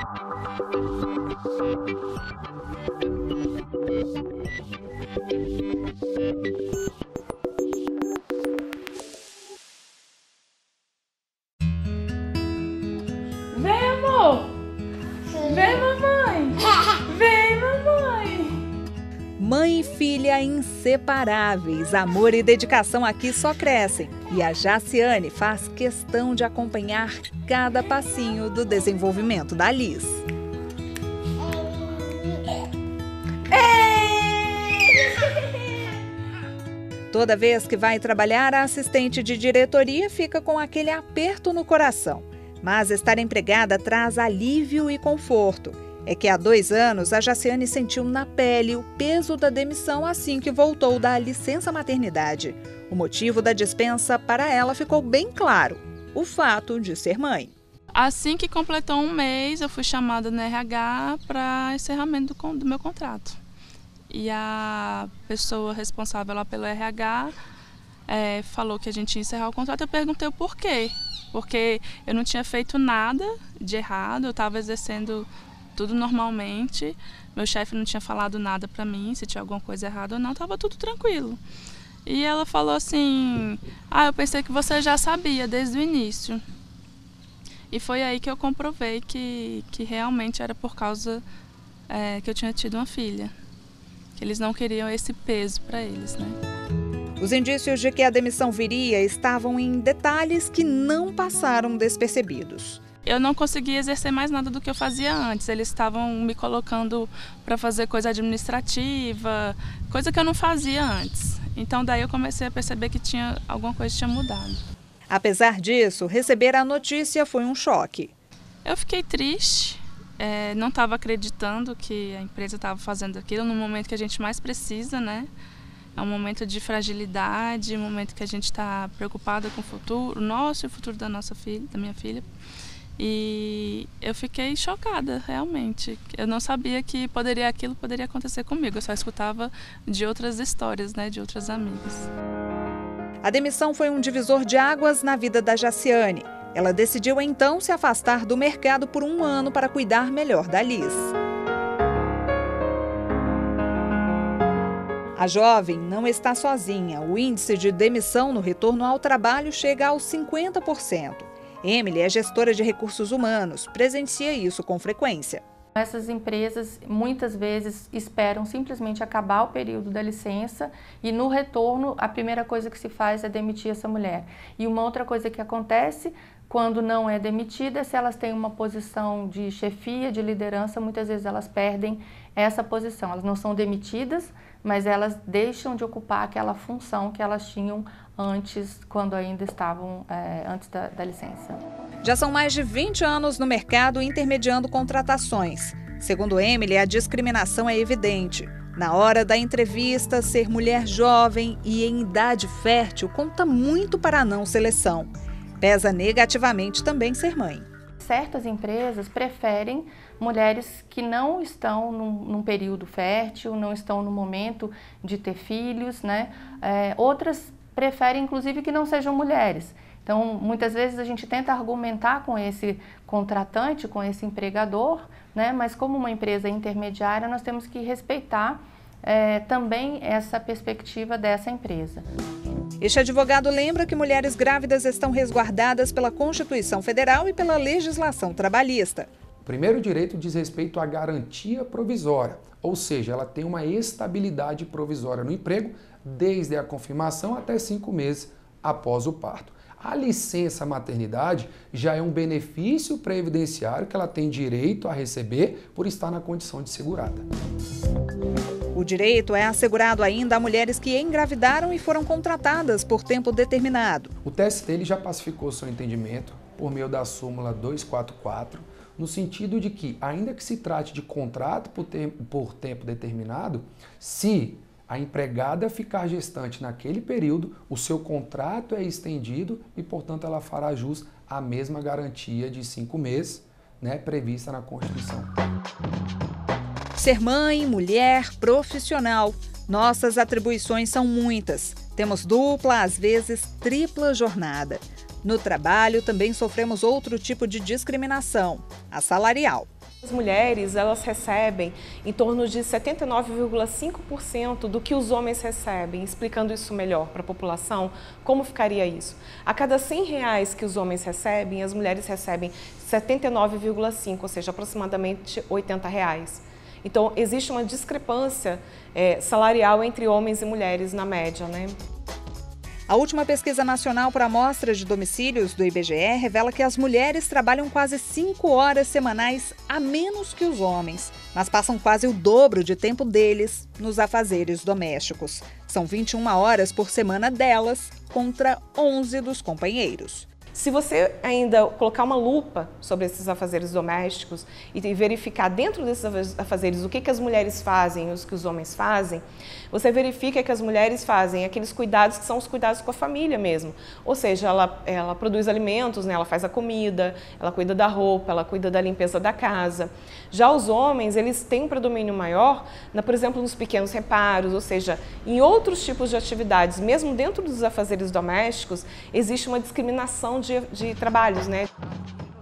Vem, amor! Vem, mamãe! Vem, mamãe! Mãe e filha inseparáveis, amor e dedicação aqui só crescem. E a Jaciane faz questão de acompanhar cada passinho do desenvolvimento da Liz. Toda vez que vai trabalhar, a assistente de diretoria fica com aquele aperto no coração. Mas estar empregada traz alívio e conforto. É que há 2 anos a Jaciane sentiu na pele o peso da demissão assim que voltou da licença maternidade. O motivo da dispensa para ela ficou bem claro: o fato de ser mãe. Assim que completou 1 mês, eu fui chamada no RH para encerramento do meu contrato. E a pessoa responsável lá pelo RH falou que a gente ia encerrar o contrato. Eu perguntei o porquê. Porque eu não tinha feito nada de errado, eu estava exercendo tudo normalmente. Meu chefe não tinha falado nada para mim, se tinha alguma coisa errada ou não, estava tudo tranquilo. E ela falou assim: eu pensei que você já sabia desde o início. E foi aí que eu comprovei que realmente era por causa que eu tinha tido uma filha. Que eles não queriam esse peso para eles, né? Os indícios de que a demissão viria estavam em detalhes que não passaram despercebidos. Eu não conseguia exercer mais nada do que eu fazia antes. Eles estavam me colocando para fazer coisa administrativa, coisa que eu não fazia antes. Então daí eu comecei a perceber que alguma coisa tinha mudado. Apesar disso, receber a notícia foi um choque. Eu fiquei triste, não estava acreditando que a empresa estava fazendo aquilo no momento que a gente mais precisa, né? É um momento de fragilidade, um momento que a gente está preocupada com o futuro, nosso e o futuro da nossa filha, da minha filha. E eu fiquei chocada, realmente. Eu não sabia que aquilo poderia acontecer comigo. Eu só escutava de outras histórias, né, de outras amigas. A demissão foi um divisor de águas na vida da Jaciane. Ela decidiu então se afastar do mercado por 1 ano para cuidar melhor da Liz. A jovem não está sozinha. O índice de demissão no retorno ao trabalho chega aos 50%. Emily é gestora de recursos humanos, presencia isso com frequência. Essas empresas muitas vezes esperam simplesmente acabar o período da licença e no retorno a primeira coisa que se faz é demitir essa mulher. E uma outra coisa que acontece quando não é demitida, se elas têm uma posição de chefia, de liderança, muitas vezes elas perdem essa posição. Elas não são demitidas, mas elas deixam de ocupar aquela função que elas tinham antes, quando ainda estavam antes da licença. Já são mais de 20 anos no mercado intermediando contratações. Segundo Emily, a discriminação é evidente. Na hora da entrevista, ser mulher jovem e em idade fértil conta muito para a não seleção. Pesa negativamente também ser mãe. Certas empresas preferem mulheres que não estão num período fértil, não estão no momento de ter filhos, né? Outras preferem, inclusive, que não sejam mulheres. Então, muitas vezes a gente tenta argumentar com esse contratante, com esse empregador, né? Mas como uma empresa intermediária, nós temos que respeitar também essa perspectiva dessa empresa. Este advogado lembra que mulheres grávidas estão resguardadas pela Constituição Federal e pela legislação trabalhista. O primeiro direito diz respeito à garantia provisória, ou seja, ela tem uma estabilidade provisória no emprego desde a confirmação até 5 meses após o parto. A licença maternidade já é um benefício previdenciário que ela tem direito a receber por estar na condição de segurada. O direito é assegurado ainda a mulheres que engravidaram e foram contratadas por tempo determinado. O TST ele já pacificou seu entendimento por meio da súmula 244, no sentido de que, ainda que se trate de contrato por tempo determinado, se a empregada ficar gestante naquele período, o seu contrato é estendido e, portanto, ela fará jus à mesma garantia de 5 meses, né, prevista na Constituição. Ser mãe, mulher, profissional. Nossas atribuições são muitas. Temos dupla, às vezes tripla jornada. No trabalho também sofremos outro tipo de discriminação, a salarial. As mulheres, elas recebem em torno de 79,5% do que os homens recebem. Explicando isso melhor para a população, como ficaria isso? A cada R$100 que os homens recebem, as mulheres recebem 79,5, ou seja, aproximadamente R$80. Então, existe uma discrepância salarial entre homens e mulheres na média, né? A última pesquisa nacional por amostras de domicílios do IBGE revela que as mulheres trabalham quase 5 horas semanais a menos que os homens, mas passam quase o dobro de tempo deles nos afazeres domésticos. São 21 horas por semana delas contra 11 dos companheiros. Se você ainda colocar uma lupa sobre esses afazeres domésticos e verificar dentro desses afazeres o que as mulheres fazem e os que os homens fazem, você verifica que as mulheres fazem aqueles cuidados que são os cuidados com a família mesmo. Ou seja, ela produz alimentos, né? Ela faz a comida, ela cuida da roupa, ela cuida da limpeza da casa. Já os homens, eles têm um predomínio maior, por exemplo, nos pequenos reparos, ou seja, em outros tipos de atividades, mesmo dentro dos afazeres domésticos, existe uma discriminação de trabalhos, né?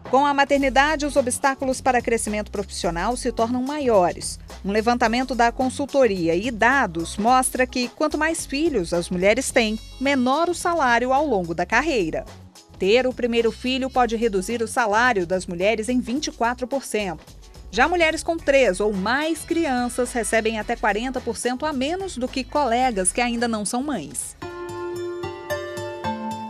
Com a maternidade, os obstáculos para crescimento profissional se tornam maiores. Um levantamento da consultoria e dados mostra que, quanto mais filhos as mulheres têm, menor o salário ao longo da carreira. Ter o primeiro filho pode reduzir o salário das mulheres em 24%. Já mulheres com 3 ou mais crianças recebem até 40% a menos do que colegas que ainda não são mães.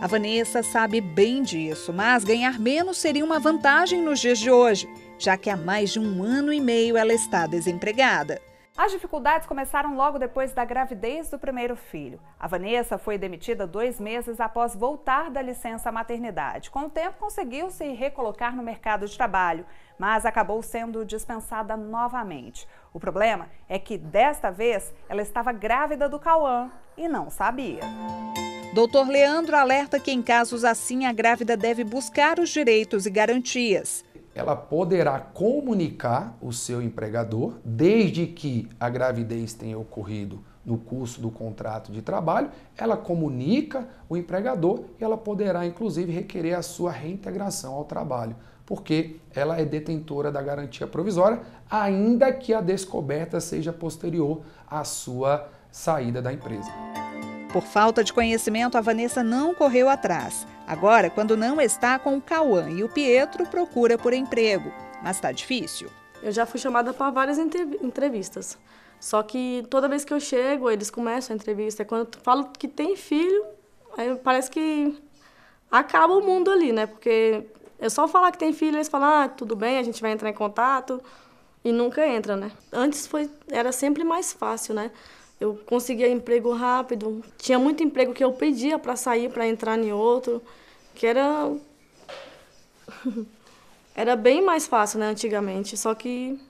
A Vanessa sabe bem disso, mas ganhar menos seria uma vantagem nos dias de hoje, já que há mais de 1 ano e meio ela está desempregada. As dificuldades começaram logo depois da gravidez do primeiro filho. A Vanessa foi demitida 2 meses após voltar da licença maternidade. Com o tempo, conseguiu se recolocar no mercado de trabalho, mas acabou sendo dispensada novamente. O problema é que, desta vez, ela estava grávida do Cauã e não sabia. Dr. Leandro alerta que, em casos assim, a grávida deve buscar os direitos e garantias. Ela poderá comunicar o seu empregador, desde que a gravidez tenha ocorrido no curso do contrato de trabalho, ela comunica o empregador e ela poderá, inclusive, requerer a sua reintegração ao trabalho, porque ela é detentora da garantia provisória, ainda que a descoberta seja posterior à sua saída da empresa. Por falta de conhecimento, a Vanessa não correu atrás. Agora, quando não está com o Cauã e o Pietro, procura por emprego. Mas está difícil. Eu já fui chamada para várias entrevistas. Só que toda vez que eu chego, eles começam a entrevista. Quando eu falo que tem filho, aí parece que acaba o mundo ali, né? Porque é só falar que tem filho, eles falam, tudo bem, a gente vai entrar em contato. E nunca entra, né? Antes era sempre mais fácil, né? Eu conseguia emprego rápido. Tinha muito emprego que eu pedia para sair, para entrar em outro, que era bem mais fácil, né, antigamente. Só que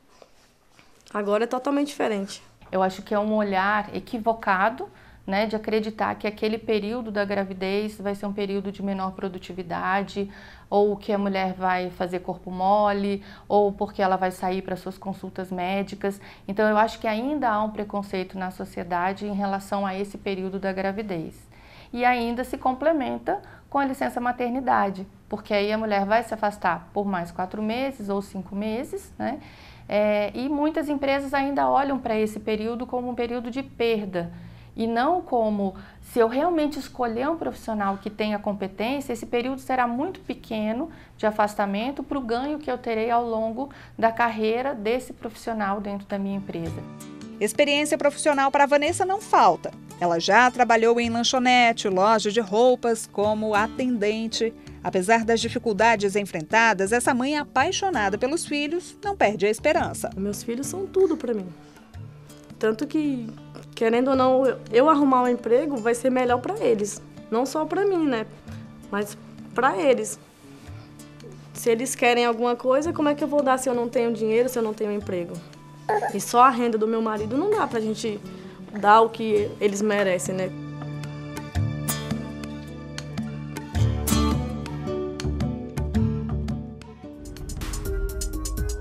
agora é totalmente diferente. Eu acho que é um olhar equivocado, né, de acreditar que aquele período da gravidez vai ser um período de menor produtividade, ou que a mulher vai fazer corpo mole, ou porque ela vai sair para suas consultas médicas. Então, eu acho que ainda há um preconceito na sociedade em relação a esse período da gravidez. E ainda se complementa com a licença maternidade, porque aí a mulher vai se afastar por mais 4 meses ou 5 meses, né? E muitas empresas ainda olham para esse período como um período de perda, e não como, se eu realmente escolher um profissional que tenha competência, esse período será muito pequeno de afastamento para o ganho que eu terei ao longo da carreira desse profissional dentro da minha empresa. Experiência profissional para a Vanessa não falta. Ela já trabalhou em lanchonete, loja de roupas, como atendente. Apesar das dificuldades enfrentadas, essa mãe apaixonada pelos filhos não perde a esperança. Meus filhos são tudo para mim. Tanto que, querendo ou não, eu arrumar um emprego vai ser melhor para eles. Não só para mim, né? Mas para eles. Se eles querem alguma coisa, como é que eu vou dar se eu não tenho dinheiro, se eu não tenho emprego? E só a renda do meu marido não dá pra gente dar o que eles merecem, né?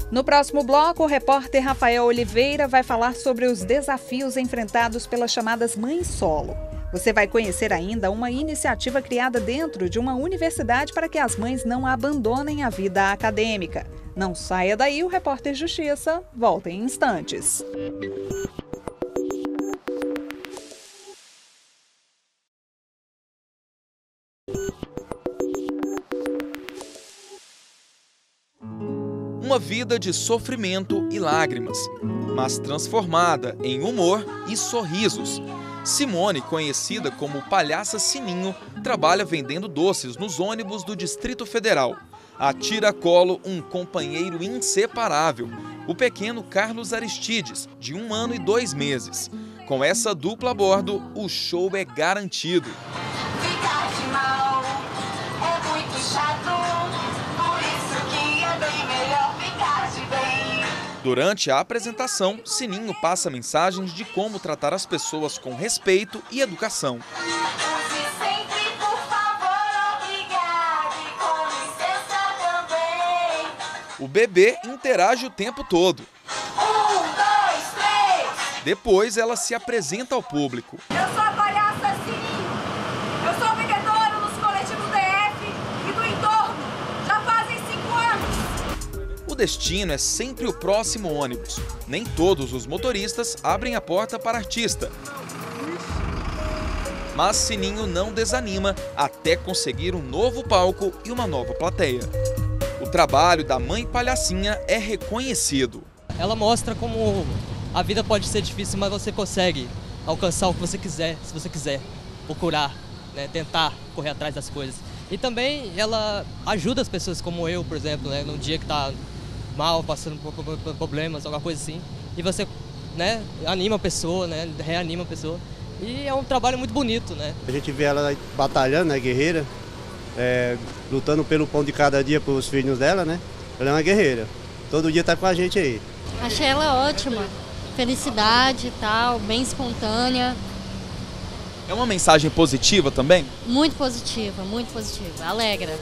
No próximo bloco, o repórter Rafael Oliveira vai falar sobre os desafios enfrentados pelas chamadas mães solo. Você vai conhecer ainda uma iniciativa criada dentro de uma universidade para que as mães não abandonem a vida acadêmica. Não saia daí, o Repórter Justiça volta em instantes. Uma vida de sofrimento e lágrimas, mas transformada em humor e sorrisos. Simone, conhecida como Palhaça Sininho, trabalha vendendo doces nos ônibus do Distrito Federal. A tiracolo um companheiro inseparável, o pequeno Carlos Aristides, de 1 ano e 2 meses. Com essa dupla a bordo, o show é garantido. Ficar de mal é muito chato, por isso que é bem melhor ficar de bem. Durante a apresentação, Sininho passa mensagens de como tratar as pessoas com respeito e educação. Use sempre, por favor, obrigado, e com licença também. O bebê interage o tempo todo. 1, 2, 3. Depois, ela se apresenta ao público. Eu sou a Palhaça Sininho. Eu sou vendedora nos coletivos DF e do entorno. Já fazem 5 anos. O destino é sempre o próximo ônibus. Nem todos os motoristas abrem a porta para artista. Mas Sininho não desanima até conseguir um novo palco e uma nova plateia. O trabalho da mãe palhacinha é reconhecido. Ela mostra como a vida pode ser difícil, mas você consegue alcançar o que você quiser, se você quiser procurar, né, tentar correr atrás das coisas. E também ela ajuda as pessoas como eu, por exemplo, né, num dia que está mal, passando por problemas, alguma coisa assim, e você, né, anima a pessoa, né, reanima a pessoa. E é um trabalho muito bonito, né? A gente vê ela batalhando, né, guerreira, lutando pelo pão de cada dia para os filhos dela, né? Ela é uma guerreira. Todo dia está com a gente aí. Achei ela ótima. Felicidade e tal, bem espontânea. É uma mensagem positiva também? Muito positiva, alegra.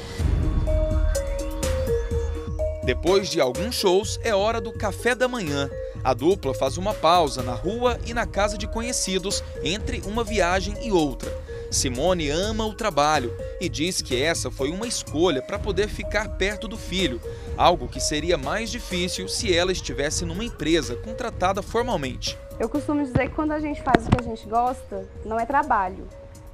Depois de alguns shows, é hora do café da manhã. A dupla faz uma pausa na rua e na casa de conhecidos entre uma viagem e outra. Simone ama o trabalho e diz que essa foi uma escolha para poder ficar perto do filho, algo que seria mais difícil se ela estivesse numa empresa contratada formalmente. Eu costumo dizer que quando a gente faz o que a gente gosta, não é trabalho,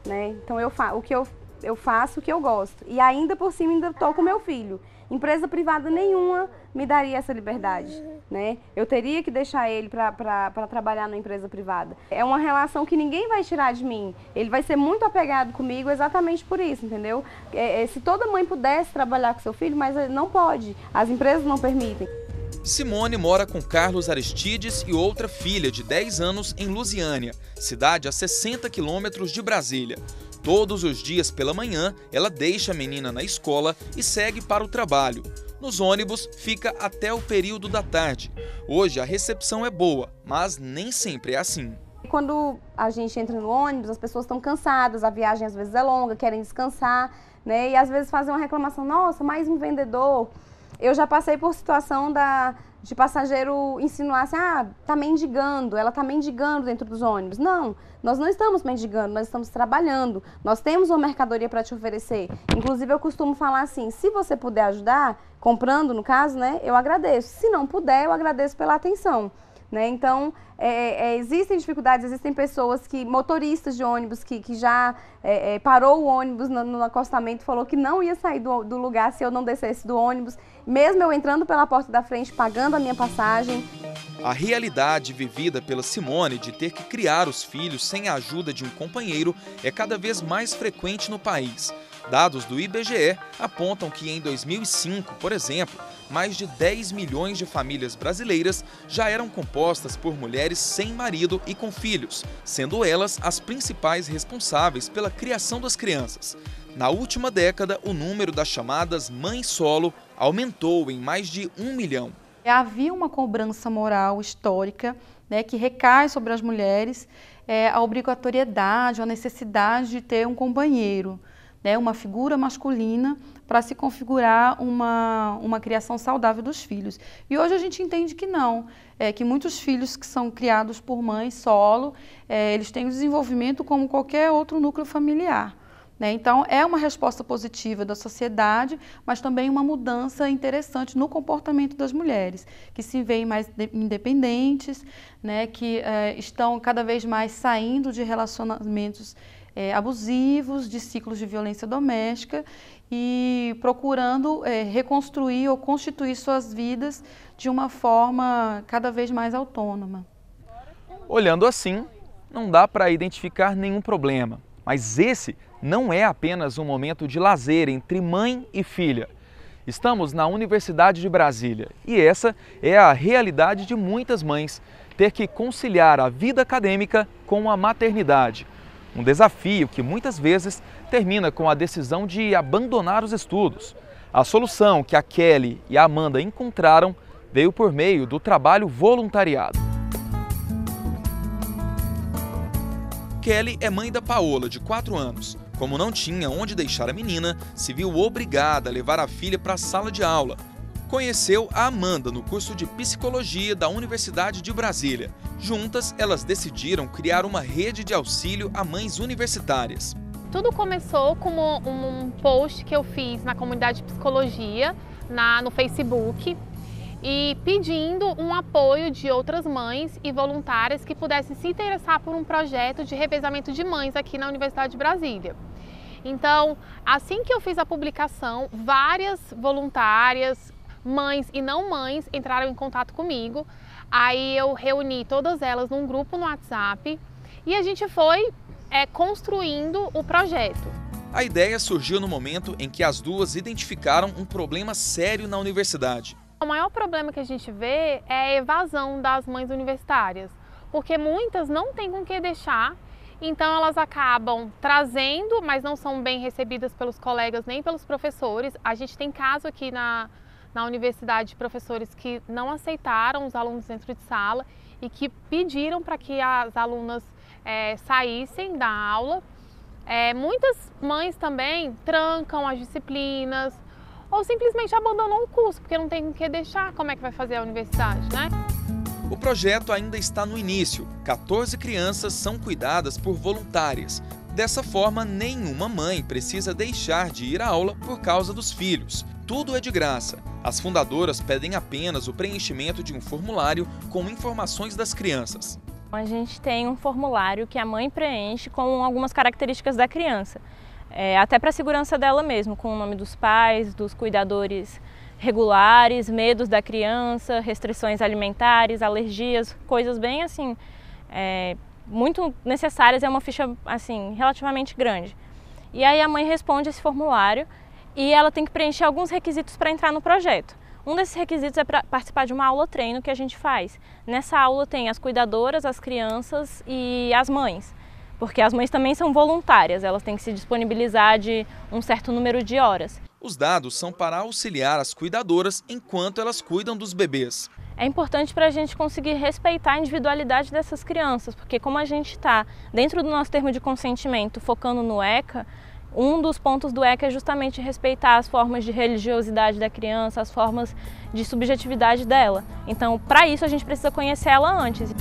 né? Então eu faço o que eu gosto e ainda por cima ainda estou com meu filho. Empresa privada nenhuma me daria essa liberdade, né? Eu teria que deixar ele para trabalhar na empresa privada. É uma relação que ninguém vai tirar de mim. Ele vai ser muito apegado comigo exatamente por isso, entendeu? Se toda mãe pudesse trabalhar com seu filho, mas não pode. As empresas não permitem. Simone mora com Carlos Aristides e outra filha de 10 anos em Lusiânia, cidade a 60 quilômetros de Brasília. Todos os dias pela manhã, ela deixa a menina na escola e segue para o trabalho. Nos ônibus, fica até o período da tarde. Hoje a recepção é boa, mas nem sempre é assim. Quando a gente entra no ônibus, as pessoas estão cansadas, a viagem às vezes é longa, querem descansar, né? E às vezes fazem uma reclamação, nossa, mais um vendedor. Eu já passei por situação de passageiro insinuar assim, tá mendigando, ela tá mendigando dentro dos ônibus. Não, nós não estamos mendigando, nós estamos trabalhando, nós temos uma mercadoria para te oferecer. Inclusive eu costumo falar assim, se você puder ajudar, comprando no caso, né, eu agradeço. Se não puder, eu agradeço pela atenção. Né? Então, existem dificuldades, existem pessoas, motoristas de ônibus que já parou o ônibus no acostamento, falou que não ia sair do lugar se eu não descesse do ônibus, mesmo eu entrando pela porta da frente, pagando a minha passagem. A realidade vivida pela Simone de ter que criar os filhos sem a ajuda de um companheiro é cada vez mais frequente no país. Dados do IBGE apontam que em 2005, por exemplo, mais de 10 milhões de famílias brasileiras já eram compostas por mulheres sem marido e com filhos, sendo elas as principais responsáveis pela criação das crianças. Na última década, o número das chamadas mães solo aumentou em mais de 1 milhão. Havia uma cobrança moral histórica, né, que recai sobre as mulheres a obrigatoriedade, a necessidade de ter um companheiro, né, uma figura masculina para se configurar uma criação saudável dos filhos. E hoje a gente entende que não, que muitos filhos que são criados por mães solo, eles têm o desenvolvimento como qualquer outro núcleo familiar. né? Então, é uma resposta positiva da sociedade, mas também uma mudança interessante no comportamento das mulheres, que se veem mais independentes, né? Que estão cada vez mais saindo de relacionamentos abusivos, de ciclos de violência doméstica e procurando reconstruir ou constituir suas vidas de uma forma cada vez mais autônoma. Olhando assim, não dá para identificar nenhum problema, mas esse não é apenas um momento de lazer entre mãe e filha. Estamos na Universidade de Brasília e essa é a realidade de muitas mães, ter que conciliar a vida acadêmica com a maternidade. Um desafio que muitas vezes termina com a decisão de abandonar os estudos. A solução que a Kelly e a Amanda encontraram veio por meio do trabalho voluntariado. Kelly é mãe da Paola, de 4 anos. Como não tinha onde deixar a menina, se viu obrigada a levar a filha para a sala de aula. Conheceu a Amanda no curso de Psicologia da Universidade de Brasília. Juntas, elas decidiram criar uma rede de auxílio a mães universitárias. Tudo começou como um post que eu fiz na comunidade de psicologia, no Facebook, e pedindo um apoio de outras mães e voluntárias que pudessem se interessar por um projeto de revezamento de mães aqui na Universidade de Brasília. Então, assim que eu fiz a publicação, várias voluntárias, mães e não mães, entraram em contato comigo. Aí eu reuni todas elas num grupo no WhatsApp e a gente foi construindo o projeto. A ideia surgiu no momento em que as duas identificaram um problema sério na universidade. O maior problema que a gente vê é a evasão das mães universitárias, porque muitas não têm com que deixar, então elas acabam trazendo, mas não são bem recebidas pelos colegas nem pelos professores. A gente tem caso aqui na universidade de professores que não aceitaram os alunos dentro de sala e que pediram para que as alunas saíssem da aula. Muitas mães também trancam as disciplinas ou simplesmente abandonam o curso, porque não tem com que deixar. Como é que vai fazer a universidade, né? O projeto ainda está no início. 14 crianças são cuidadas por voluntárias. Dessa forma, nenhuma mãe precisa deixar de ir à aula por causa dos filhos. Tudo é de graça. As fundadoras pedem apenas o preenchimento de um formulário com informações das crianças. A gente tem um formulário que a mãe preenche com algumas características da criança. Até para a segurança dela mesmo, com o nome dos pais, dos cuidadores regulares, medos da criança, restrições alimentares, alergias, coisas bem assim, muito necessárias. É uma ficha assim, relativamente grande. E aí a mãe responde esse formulário e ela tem que preencher alguns requisitos para entrar no projeto. Um desses requisitos é para participar de uma aula-treino que a gente faz. Nessa aula tem as cuidadoras, as crianças e as mães. Porque as mães também são voluntárias, elas têm que se disponibilizar de um certo número de horas. Os dados são para auxiliar as cuidadoras enquanto elas cuidam dos bebês. É importante para a gente conseguir respeitar a individualidade dessas crianças, porque como a gente está dentro do nosso termo de consentimento focando no ECA, um dos pontos do ECA é justamente respeitar as formas de religiosidade da criança, as formas de subjetividade dela. Então, para isso a gente precisa conhecer ela antes.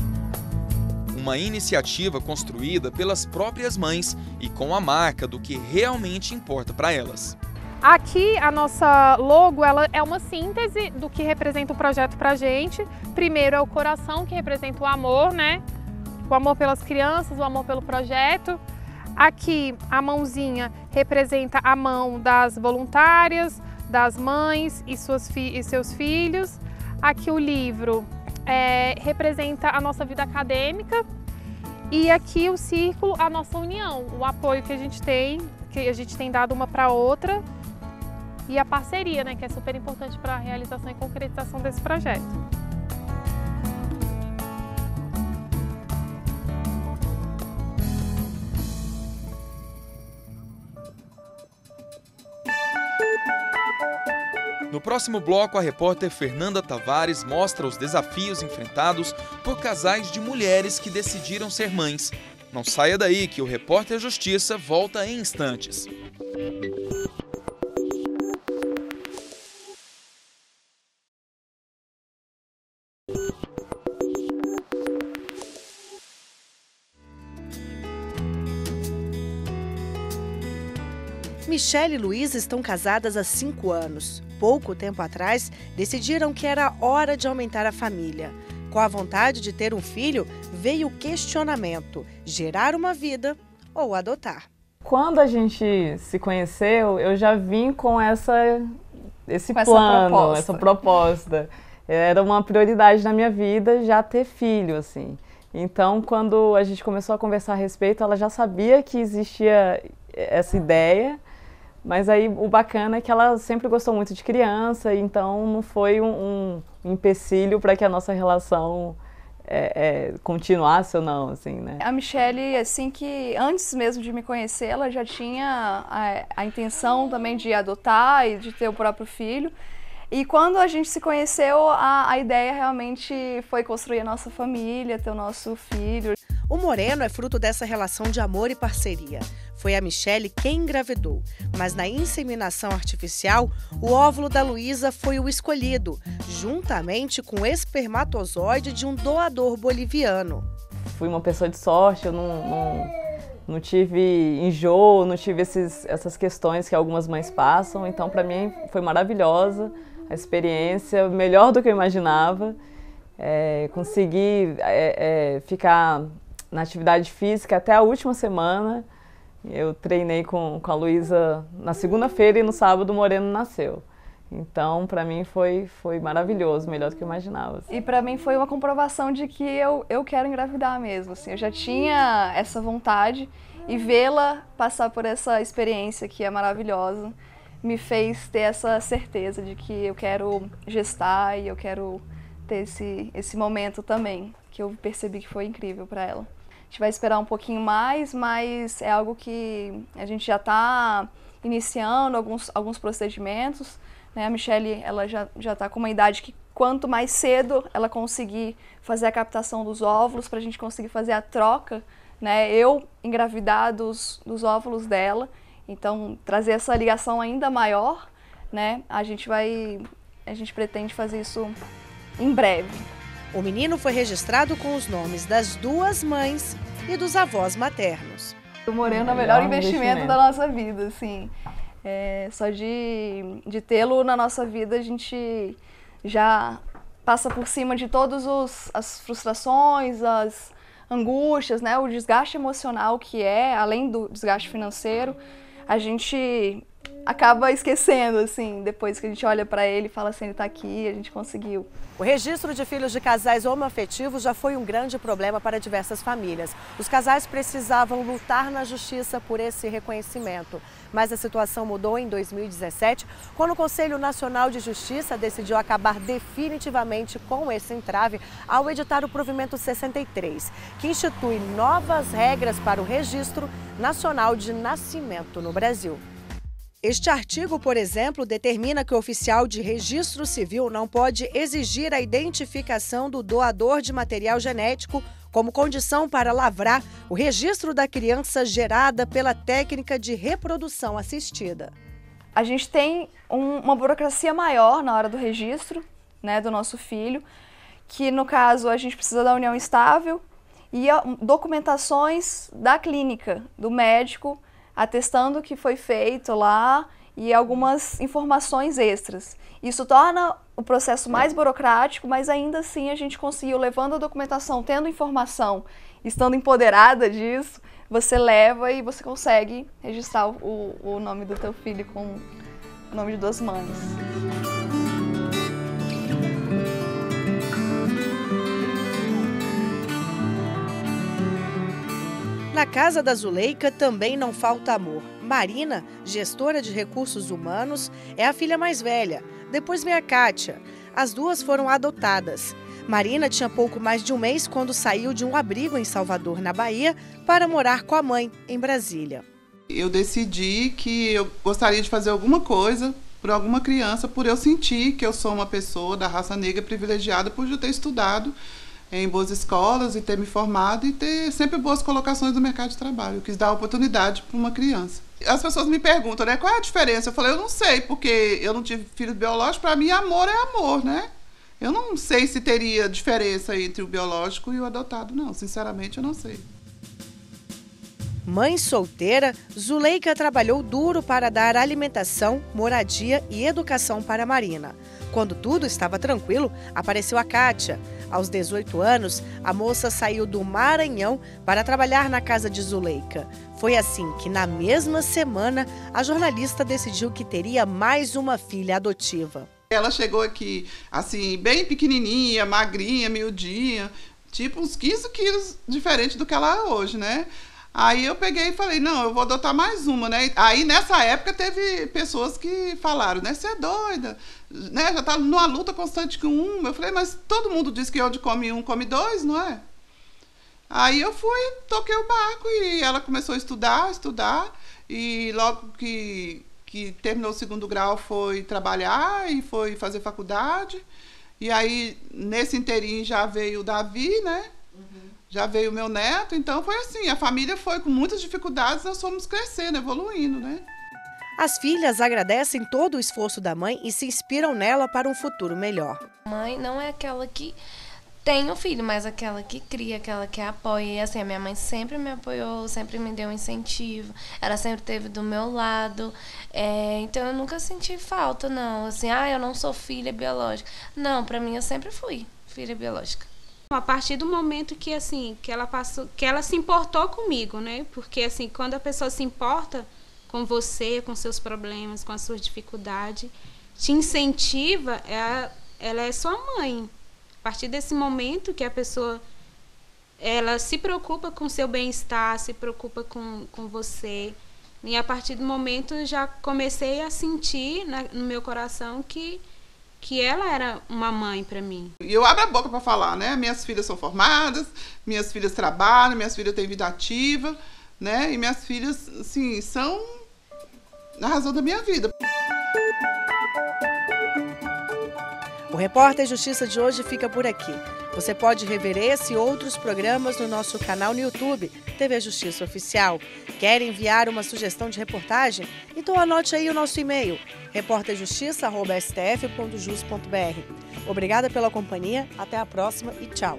Uma iniciativa construída pelas próprias mães e com a marca do que realmente importa para elas. Aqui a nossa logo ela é uma síntese do que representa o projeto para a gente. Primeiro é o coração, que representa o amor, né? O amor pelas crianças, o amor pelo projeto. Aqui a mãozinha representa a mão das voluntárias, das mães e seus filhos. Aqui o livro representa a nossa vida acadêmica e aqui o círculo, a nossa união, o apoio que a gente tem dado uma para a outra e a parceria, né, que é super importante para a realização e concretização desse projeto. No próximo bloco, a repórter Fernanda Tavares mostra os desafios enfrentados por casais de mulheres que decidiram ser mães. Não saia daí que o Repórter Justiça volta em instantes. Michele e Luísa estão casadas há 5 anos. Pouco tempo atrás, decidiram que era hora de aumentar a família. Com a vontade de ter um filho, veio o questionamento: gerar uma vida ou adotar. Quando a gente se conheceu, eu já vim com esse plano, essa proposta. Era uma prioridade na minha vida já ter filho, assim. Então, quando a gente começou a conversar a respeito, ela já sabia que existia essa ideia, mas aí o bacana é que ela sempre gostou muito de criança, então não foi um empecilho para que a nossa relação continuasse ou não, assim, né? A Michele, assim, que antes mesmo de me conhecer, ela já tinha a intenção também de adotar e de ter o próprio filho. E quando a gente se conheceu, a ideia realmente foi construir a nossa família, ter o nosso filho. O Moreno é fruto dessa relação de amor e parceria. Foi a Michele quem engravidou, mas na inseminação artificial, o óvulo da Luísa foi o escolhido, juntamente com o espermatozoide de um doador boliviano. Fui uma pessoa de sorte, eu não tive enjoo, não tive essas questões que algumas mães passam, então para mim foi maravilhosa a experiência, melhor do que eu imaginava. Consegui ficar na atividade física até a última semana. Eu treinei com a Luísa na segunda-feira e no sábado o Moreno nasceu. Então, para mim foi maravilhoso, melhor do que eu imaginava. E para mim foi uma comprovação de que eu quero engravidar mesmo. Assim. Eu já tinha essa vontade e vê-la passar por essa experiência que é maravilhosa me fez ter essa certeza de que eu quero gestar e eu quero ter esse momento também, que eu percebi que foi incrível para ela. A gente vai esperar um pouquinho mais, mas é algo que a gente já está iniciando alguns procedimentos. Né? A Michele ela já está com uma idade que quanto mais cedo ela conseguir fazer a captação dos óvulos para a gente conseguir fazer a troca, né? Eu engravidar dos óvulos dela, então trazer essa ligação ainda maior, né? A gente pretende fazer isso em breve. O menino foi registrado com os nomes das 2 mães e dos avós maternos. O Moreno é o melhor investimento da nossa vida, assim. Só de tê-lo na nossa vida, a gente já passa por cima de todas as frustrações, as angústias, né? O desgaste emocional que além do desgaste financeiro, a gente acaba esquecendo, assim, depois que a gente olha para ele e fala assim, ele está aqui, a gente conseguiu. O registro de filhos de casais homoafetivos já foi um grande problema para diversas famílias. Os casais precisavam lutar na justiça por esse reconhecimento. Mas a situação mudou em 2017, quando o Conselho Nacional de Justiça decidiu acabar definitivamente com esse entrave ao editar o Provimento 63, que institui novas regras para o Registro Nacional de Nascimento no Brasil. Este artigo, por exemplo, determina que o oficial de registro civil não pode exigir a identificação do doador de material genético como condição para lavrar o registro da criança gerada pela técnica de reprodução assistida. A gente tem uma burocracia maior na hora do registro, né, do nosso filho, que no caso a gente precisa da união estável e documentações da clínica, do médico, atestando que foi feito lá e algumas informações extras. Isso torna o processo mais burocrático, mas ainda assim a gente conseguiu, levando a documentação, tendo informação, estando empoderada disso, você leva e você consegue registrar o nome do teu filho com o nome de 2 mães. Na casa da Zuleika também não falta amor. Marina, gestora de recursos humanos, é a filha mais velha. Depois vem a Kátia. As 2 foram adotadas. Marina tinha pouco mais de um mês quando saiu de um abrigo em Salvador, na Bahia, para morar com a mãe, em Brasília. Eu decidi que eu gostaria de fazer alguma coisa por alguma criança, por eu sentir que eu sou uma pessoa da raça negra privilegiada por eu ter estudado em boas escolas e ter me formado e ter sempre boas colocações no mercado de trabalho. Eu quis dar oportunidade para uma criança. As pessoas me perguntam, né, qual é a diferença? Eu falei, eu não sei, porque eu não tive filho biológico, para mim amor é amor, né? Eu não sei se teria diferença entre o biológico e o adotado, não. Sinceramente, eu não sei. Mãe solteira, Zuleika trabalhou duro para dar alimentação, moradia e educação para Marina. Quando tudo estava tranquilo, apareceu a Kátia. Aos 18 anos, a moça saiu do Maranhão para trabalhar na casa de Zuleika. Foi assim que, na mesma semana, a jornalista decidiu que teria mais uma filha adotiva. Ela chegou aqui, assim, bem pequenininha, magrinha, miudinha, tipo uns 15 quilos diferente do que ela é hoje, né? Aí eu peguei e falei, não, eu vou adotar mais uma, né? Aí nessa época teve pessoas que falaram, né? Você é doida, né? Já tá numa luta constante com uma. Eu falei, mas todo mundo diz que onde come um, come dois, não é? Aí eu fui, toquei o barco e ela começou a estudar. E logo que terminou o 2º grau foi trabalhar e foi fazer faculdade. E aí, nesse inteirinho já veio o Davi, né? Já veio o meu neto, então foi assim, a família foi com muitas dificuldades, nós fomos crescendo, evoluindo, né? As filhas agradecem todo o esforço da mãe e se inspiram nela para um futuro melhor. Mãe não é aquela que tem um filho, mas aquela que cria, aquela que apoia. E assim, a minha mãe sempre me apoiou, sempre me deu um incentivo, ela sempre esteve do meu lado. Então eu nunca senti falta, não. Assim, eu não sou filha biológica. Não, pra mim eu sempre fui filha biológica. A partir do momento que assim, que ela se importou comigo, né? Porque assim, quando a pessoa se importa com você, com seus problemas, com as suas dificuldades, te incentiva, ela é sua mãe. A partir desse momento que a pessoa ela se preocupa com seu bem-estar, se preocupa com você. E a partir do momento eu já comecei a sentir no meu coração que ela era uma mãe para mim. E eu abro a boca para falar, né? Minhas filhas são formadas, minhas filhas trabalham, minhas filhas têm vida ativa, né? E minhas filhas, assim, são a razão da minha vida. O Repórter Justiça de hoje fica por aqui. Você pode rever esse e outros programas no nosso canal no YouTube, TV Justiça Oficial. Quer enviar uma sugestão de reportagem? Então anote aí o nosso e-mail, repórterjustiça@stf.jus.br. Obrigada pela companhia, até a próxima e tchau!